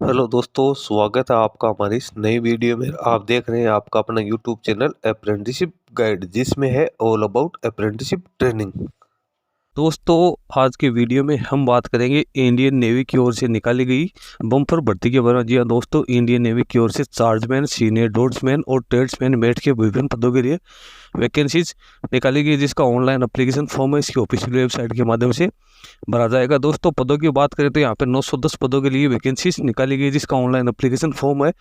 Hello दोस्तों, स्वागत है आपका हमारी इस नई वीडियो में। आप देख रहे हैं आपका अपना यूट्यूब चैनल अप्रेंटिसशिप गाइड, जिसमें है ऑल अबाउट अप्रेंटिसशिप ट्रेनिंग। दोस्तों, आज की वीडियो में हम बात करेंगे इंडियन नेवी की ओर से निकाली गई बम्पर भर्ती के बारे में। जी हाँ दोस्तों, इंडियन नेवी की ओर से चार्जमैन, सीनियर डोर्समैन और ट्रेड्समैन मेट के विभिन्न पदों के लिए वैकेंसीज निकाली गई, जिसका ऑनलाइन एप्लीकेशन फॉर्म है इसकी ऑफिशियल वेबसाइट के माध्यम से भरा जाएगा। दोस्तों, पदों की बात करें तो यहाँ पे 910 पदों के लिए वैकेंसीज निकाली गई, जिसका ऑनलाइन एप्लीकेशन फॉर्म है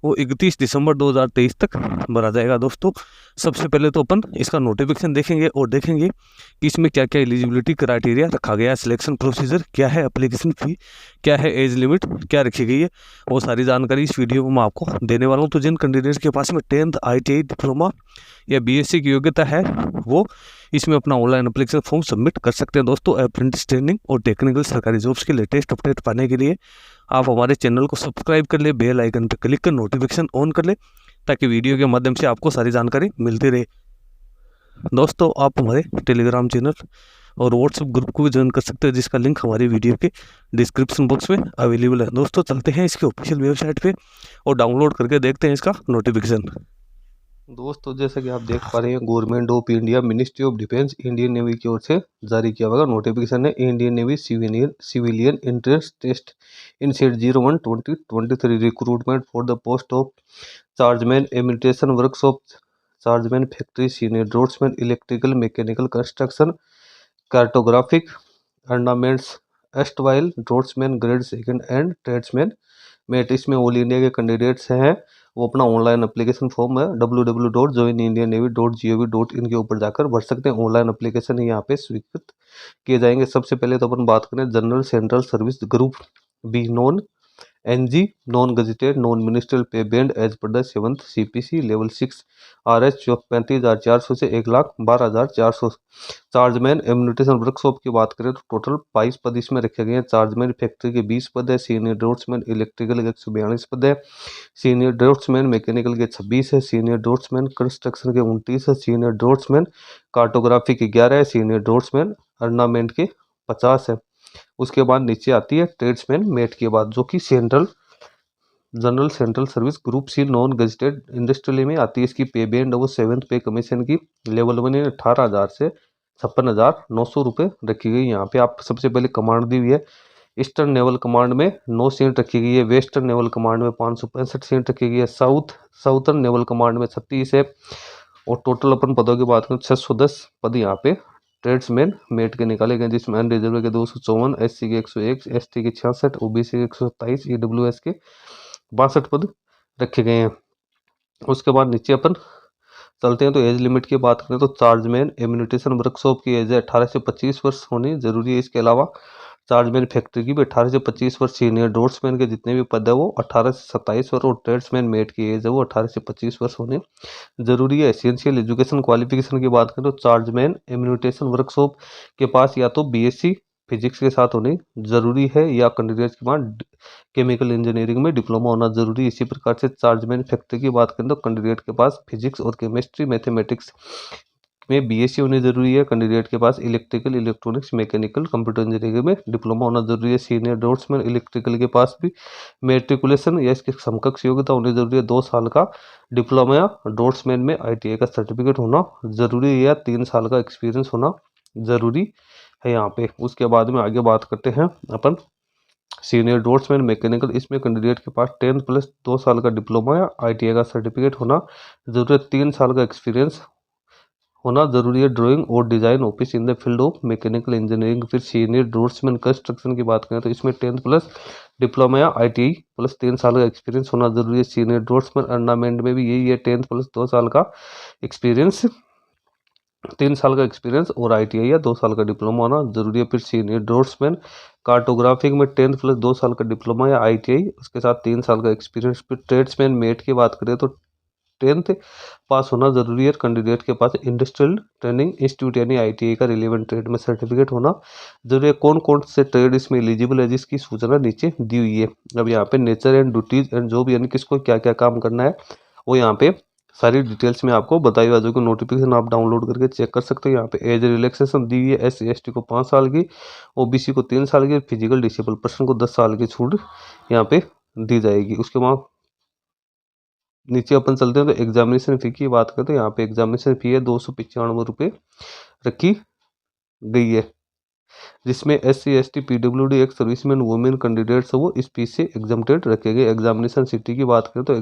वो 31 दिसंबर 2023 तक भरा जाएगा। दोस्तों, सबसे पहले तो अपन इसका नोटिफिकेशन देखेंगे और देखेंगे कि इसमें क्या क्या एलिजिबिलिटी क्राइटेरिया रखा गया है, सिलेक्शन प्रोसीजर क्या है, एप्लीकेशन फी क्या है, एज लिमिट क्या रखी गई है, वो सारी जानकारी इस वीडियो में मैं आपको देने वाला हूँ। तो जिन कैंडिडेट्स के पास में 10th ITI डिप्लोमा या BSc की योग्यता है वो इसमें अपना ऑनलाइन एप्लीकेशन फॉर्म सबमिट कर सकते हैं। दोस्तों, अप्रेंटिस ट्रेनिंग और टेक्निकल सरकारी जॉब्स के लेटेस्ट अपडेट पाने के लिए आप हमारे चैनल को सब्सक्राइब कर ले, बेल आइकन पर क्लिक कर नोटिफिकेशन ऑन कर ले, ताकि वीडियो के माध्यम से आपको सारी जानकारी मिलती रहे। दोस्तों, आप हमारे टेलीग्राम चैनल और व्हाट्सएप ग्रुप को भी ज्वाइन कर सकते हैं, जिसका लिंक हमारी वीडियो के डिस्क्रिप्शन बॉक्स में अवेलेबल है। दोस्तों, चलते हैं इसकी ऑफिशियल वेबसाइट पे और डाउनलोड करके देखते हैं इसका नोटिफिकेशन। दोस्तों, जैसा कि आप देख पा रहे हैं, government of India, ministry of defence, Indian navy की ओर से जारी किया हुआ नोटिफिकेशन है। Indian navy civilian entrance test INCET 01-2023 recruitment for the post of chargeman, imitation workshop chargeman, factory senior draughtsman, electrical mechanical construction, cartographic armaments, एस्टवाइल draughtsman grade second and tradesman mate. इसमें all India के candidates हैं, वो अपना online application form है www.joinindiannavy.gov.in के ऊपर जाकर भर सकते हैं। ऑनलाइन एप्लीकेशन यहाँ पे स्वीकृत किए जाएंगे। सबसे पहले तो अपन बात करें general central service group B non NG, non gazetted, non ministerial pay band as per the 7th CPC level 6 RS 35,400 से 1,12,400। चार्जमैन एम्यूनिटेशन वर्कशॉप की बात करें तो टोटल 22 पद इसमें रखे गए हैं। चार्जमैन फैक्ट्री के 20 पद है, सीनियर ड्राफ्ट्समैन इलेक्ट्रिकल के 142 पद है, सीनियर ड्राफ्ट्समैन मैकेनिकल के 26 है, सीनियर ड्राफ्ट्समैन कंस्ट्रक्शन के 29 है, सीनियर ड्राफ्ट्समैन कार्टोग्राफी के 11 है, सीनियर ड्राफ्ट्समैन अर्नामेंट के 50 है। उसके बाद नीचे आती है ट्रेड्समैन मेट के बाद, जो कि general central service group C non gazetted industrial में आती है। इसकी पे बैंड वो 7th पे कमीशन की लेवल 1 18,000 से 56,900 रुपये रखी गई। यहाँ पे आप सबसे पहले कमांड दी हुई है। ईस्टर्न नेवल कमांड में 9 सीट रखी गई है, वेस्टर्न नेवल कमांड में 565 सीट रखी गई है, साउथर्न नेवल कमांड में 36 है। और टोटल अपन पदों की बात करें 610 पद यहाँ पे ट्रेड्समैन मेट के निकाले गए, जिसमें अनरिजर्व के 254, SC के 101, ST के 66, OBC के 127, EWS के 62 पद रखे गए हैं। उसके बाद नीचे अपन चलते हैं तो एज लिमिट की बात करें तो चार्जमैन एम्यूनिटेशन वर्कशॉप की एज 18 से 25 वर्ष होनी जरूरी है। इसके अलावा चार्जमैन फैक्ट्री की भी 18 से 25 वर्ष, सीनियर ड्राफ्ट्समैन के जितने भी पद है वो 18 से 27 वर्ष, और ट्रेड्समैन मेट की एज है वो 18 से 25 वर्ष होने जरूरी है। एसेंशियल एजुकेशन क्वालिफिकेशन की बात करें तो चार्जमैन एम्यूनिटेशन वर्कशॉप के पास या तो BSc फिजिक्स के साथ होनी जरूरी है, या कैंडिडेट्स के पास केमिकल इंजीनियरिंग में डिप्लोमा होना जरूरी है। इसी प्रकार से चार्जमैन फैक्ट्री की बात करें तो कैंडिडेट के पास फिजिक्स और केमिस्ट्री मैथमेटिक्स में BSc होनी जरूरी है। कैंडिडेट के पास electrical electronics mechanical computer engineering में डिप्लोमा होना जरूरी है। सीनियर ड्राफ्ट्समैन इलेक्ट्रिकल के पास भी मेट्रिकुलेशन या इसके समकक्ष योग्यता होनी जरूरी है। 2 साल का डिप्लोमा या ड्राफ्ट्समैन में ITI का सर्टिफिकेट होना जरूरी है, या 3 साल का एक्सपीरियंस होना जरूरी है यहाँ पे। उसके बाद में आगे बात करते हैं अपन सीनियर ड्राफ्ट्समैन मैकेनिकल। इसमें कैंडिडेट के पास 10 प्लस 2 साल का डिप्लोमा या ITI का सर्टिफिकेट होना जरूरी है। 3 साल का एक्सपीरियंस होना जरूरी है। ड्राइंग और design office in the field of mechanical engineering. फिर सीनियर ड्राफ्ट्समैन कंस्ट्रक्शन की बात करें तो इसमें 10th प्लस डिप्लोमा या ITI प्लस 3 साल का एक्सपीरियंस होना जरूरी है। सीनियर ड्राफ्ट्समैन अर्नामेंट में भी यही है, 10th प्लस 2 साल का एक्सपीरियंस, 3 साल का एक्सपीरियंस और ITI या 2 साल का डिप्लोमा होना जरूरी है। फिर सीनियर ड्राफ्ट्समैन कार्टोग्राफिक में 10th प्लस 2 साल का डिप्लोमा या ITI उसके साथ 3 साल का एक्सपीरियंस। फिर ट्रेड्समैन मेट की बात करें तो 10th पास होना जरूरी है। कैंडिडेट के पास इंडस्ट्रियल ट्रेनिंग इंस्टीट्यूट यानी ITI का रिलेवेंट ट्रेड में सर्टिफिकेट होना जरूरी है। कौन कौन से ट्रेड इसमें एलिजिबल है जिसकी सूचना नीचे दी हुई है। अब यहाँ पे nature and duties and job यानी किसको क्या क्या काम करना है वो यहाँ पे सारी डिटेल्स में आपको बताई हुआ, जो कि नोटिफिकेशन आप डाउनलोड करके चेक कर सकते हो। यहाँ पे एज रिलैक्सेशन दी हुई है, SC/ST को 5 साल की, OBC को 3 साल की, फिजिकल डिसेबल पर्सन को 10 साल की छूट यहाँ पे दी जाएगी। उसके बाद नीचे अपन चलते हैं तो एग्जामिनेशन फी की बात करते हैं। यहाँ पे एग्जामिनेशन फी है 295 रुपये रखी गई है, जिसमें SC/ST PWD ex serviceman women candidates वो इस फीस से एग्जम्प्टेड रखे गए। एग्जामिनेशन सिटी की बात करें तो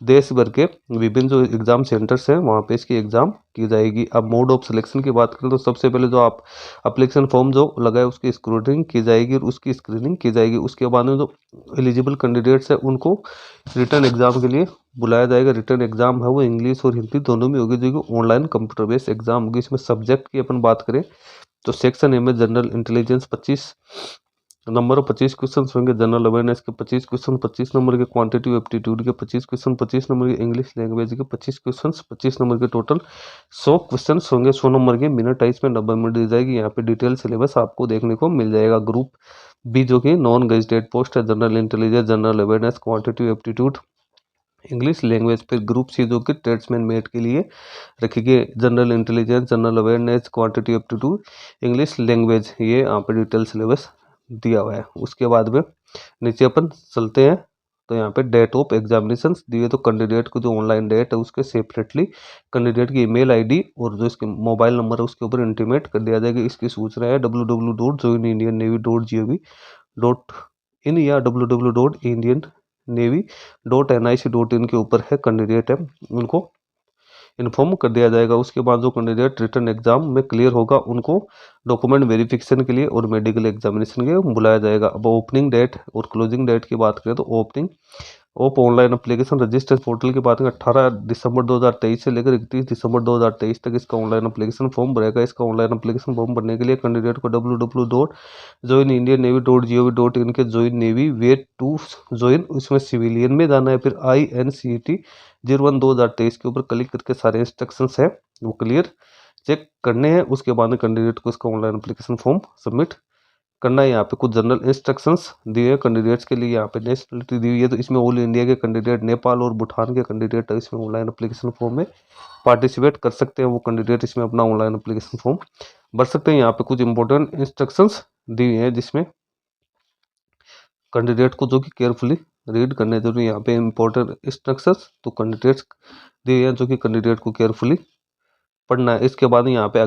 देश भर के विभिन्न जो एग्जाम सेंटर्स हैं वहाँ पे इसकी एग्जाम की जाएगी। अब मोड ऑफ सिलेक्शन की बात करें तो सबसे पहले जो आप अप्लीकेशन फॉर्म जो लगाए उसकी स्क्रूटनिंग की जाएगी और उसकी स्क्रीनिंग की जाएगी। उसके बाद में जो एलिजिबल कैंडिडेट्स हैं उनको रिटर्न एग्जाम के लिए बुलाया जाएगा। रिटर्न एग्जाम है वो इंग्लिश और हिंदी दोनों में होगी, जो कि ऑनलाइन कंप्यूटर बेस्ड एग्जाम होगी। इसमें सब्जेक्ट की अपन बात करें तो सेक्शन ए में जनरल इंटेलिजेंस 25 नंबर और 25 क्वेश्चन होंगे, जनरल अवेयरनेस के 25 क्वेश्चन 25 नंबर के, क्वांटिटिव एप्टीट्यूड के 25 क्वेश्चन 25 नंबर के, इंग्लिश लैंग्वेज के 25 क्वेश्चन 25 नंबर के, टोटल 100 क्वेश्चन होंगे। 100 नंबर के, मिनट टाइज में 90 मिनट दी जाएगी। यहाँ पे डिटेल सिलेबस आपको देखने को मिल जाएगा। ग्रुप बी जो कि नॉन गजेटेड पोस्ट है, general intelligence, general awareness, quantitative aptitude, English language. फिर ग्रुप सी जो कि ट्रेड्समैन मेट के लिए रखी गई, general intelligence, general awareness, quantity aptitude, English language. ये यहाँ पे डिटेल सिलेबस दिया हुआ है। उसके बाद में नीचे अपन चलते हैं तो यहाँ पे डेट ऑफ एग्जामिनेशन दिए, तो कैंडिडेट को जो ऑनलाइन डेट है उसके सेपरेटली कैंडिडेट की ईमेल आईडी और जो इसके मोबाइल नंबर है उसके ऊपर इंटीमेट कर दिया जाएगा। इसकी सूचना है www.joinindiannavy.in या www.indiannavy.nic.in के ऊपर है, कैंडिडेट है उनको इन्फॉर्म कर दिया जाएगा। उसके बाद जो कैंडिडेट रिटर्न एग्जाम में क्लियर होगा उनको डॉक्यूमेंट वेरिफिकेशन के लिए और मेडिकल एग्जामिनेशन के लिए बुलाया जाएगा। अब ओपनिंग डेट और क्लोजिंग डेट की बात करें तो opening of online application register portal की बात करें 18 दिसंबर 2023 से लेकर 31 दिसंबर 2023 तक इसका ऑनलाइन एप्लीकेशन फॉर्म भरेगा। इसका ऑनलाइन एप्लीकेशन फॉर्म भरने के लिए कैंडिडेट को www.joinindiannavy.gov.in के join navy way to join इसमें सिविलियन में जाना है। फिर INCET 01/2023 के ऊपर क्लिक करके सारे इंस्ट्रक्शंस है वो क्लियर चेक करने हैं। उसके बाद में कैंडिडेट को इसका ऑनलाइन एप्लीकेशन फॉर्म सबमिट करना है। यहाँ पे कुछ जनरल इंस्ट्रक्शंस दिए हैं कैंडिडेट्स के लिए। यहाँ पे नेशनलिटी दी हुई है, तो इसमें ऑल इंडिया के कैंडिडेट, नेपाल और भूटान के कैंडिडेट इसमें ऑनलाइन एप्लीकेशन फॉर्म में पार्टिसिपेट कर सकते हैं। वो कैंडिडेट इसमें अपना ऑनलाइन एप्लीकेशन फॉर्म भर सकते हैं। यहाँ पे कुछ इंपॉर्टेंट इंस्ट्रक्शंस दी हुई हैं जिसमें कैंडिडेट को जो कि केयरफुली रीड करने जरूरी। यहाँ पे इंपॉर्टेंट इंस्ट्रक्शंस तो कैंडिडेट्स दिए हैं जो कि कैंडिडेट को केयरफुली पढ़ना है। इसके बाद यहाँ पे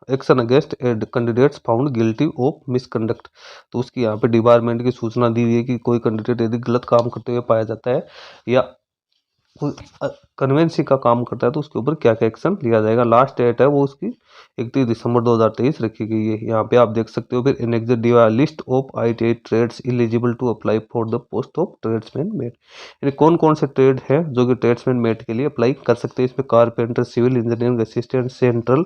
action against candidates found guilty of misconduct, तो उसकी यहाँ पे डिपार्टमेंट की सूचना दी हुई है कि कोई कैंडिडेट यदि गलत काम करते हुए पाया जाता है या कन्वेंसी का काम करता है तो उसके ऊपर क्या क्या एक्शन लिया जाएगा। लास्ट डेट है वो उसकी 31 दिसंबर 2023 रखी गई है। यहाँ पे आप देख सकते हो। फिर एनेक्सर दिया list of ITI trades eligible to apply for the post of tradesman mate, यानी कौन कौन से ट्रेड है जो कि ट्रेड्समैन मेट के लिए अप्लाई कर सकते हैं। इसमें carpenter, civil engineering assistant, central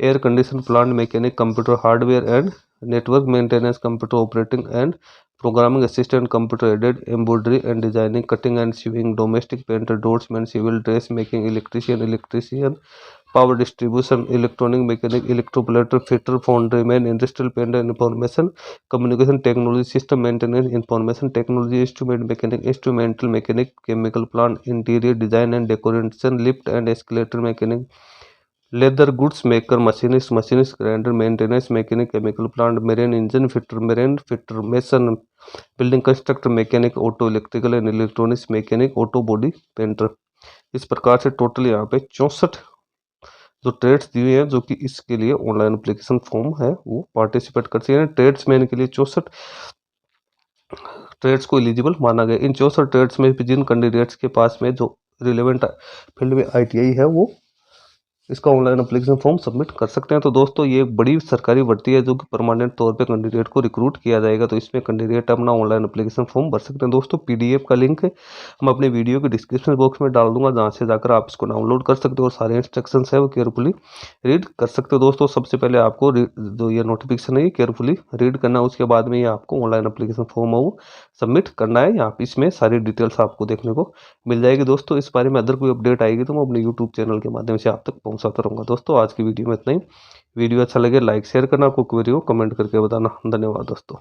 air condition plant mechanic, computer hardware and network maintenance, computer operating and programming assistant, computer aided embroidery and designing, cutting and sewing, domestic painter, draughtsman, civil dress making, electrician, power distribution, electronic mechanic, electroplater, fitter, foundryman, industrial painter, information communication technology, system maintenance, information technology, instrument mechanic, instrumental mechanic, chemical plant, interior design and decoration, lift and escalator mechanic, leather goods maker, machinist grinder, maintenance mechanic, chemical plant, marine engine fitter, mason, building constructor mechanic, auto electrical and electronics mechanic, auto body painter. इस प्रकार से total यहाँ पे 64 जो trades दिए हैं जो कि इसके लिए ऑनलाइन एप्लीकेशन फॉर्म है वो पार्टिसिपेट कर सकते हैं। ट्रेड्समैन के लिए 64 ट्रेड्स को एलिजिबल माना गया। इन 64 ट्रेड्स में जिन कैंडिडेट्स के पास में जो रिलेवेंट फील्ड में ITI है वो इसका ऑनलाइन एप्लीकेशन फॉर्म सबमिट कर सकते हैं। तो दोस्तों ये एक बड़ी सरकारी भर्ती है जो कि परमानेंट तौर पे कैंडिडेट को रिक्रूट किया जाएगा, तो इसमें कैंडिडेट अपना ऑनलाइन एप्लीकेशन फॉर्म भर सकते हैं। दोस्तों PDF का लिंक हम अपने वीडियो के डिस्क्रिप्शन बॉक्स में डाल दूंगा, जहाँ से जाकर आप इसको डाउनलोड कर सकते हो और सारे इंस्ट्रक्शन है वो केयरफुली रीड कर सकते हो। दोस्तों सबसे पहले आपको जो ये नोटिफिकेशन है ये केयरफुली रीड करना है, उसके बाद में ये आपको ऑनलाइन एप्लीकेशन फॉर्म है वो सबमिट करना है। यहाँ पे इसमें सारी डिटेल्स आपको देखने को मिल जाएगी। दोस्तों इस बारे में अदर कोई अपडेट आएगी तो मैं अपने यूट्यूब चैनल के माध्यम से आप तक पहुँचाता रहूँगा। दोस्तों आज की वीडियो में इतना ही। वीडियो अच्छा लगे लाइक शेयर करना, कोई क्वेरी हो कमेंट करके बताना। धन्यवाद दोस्तों।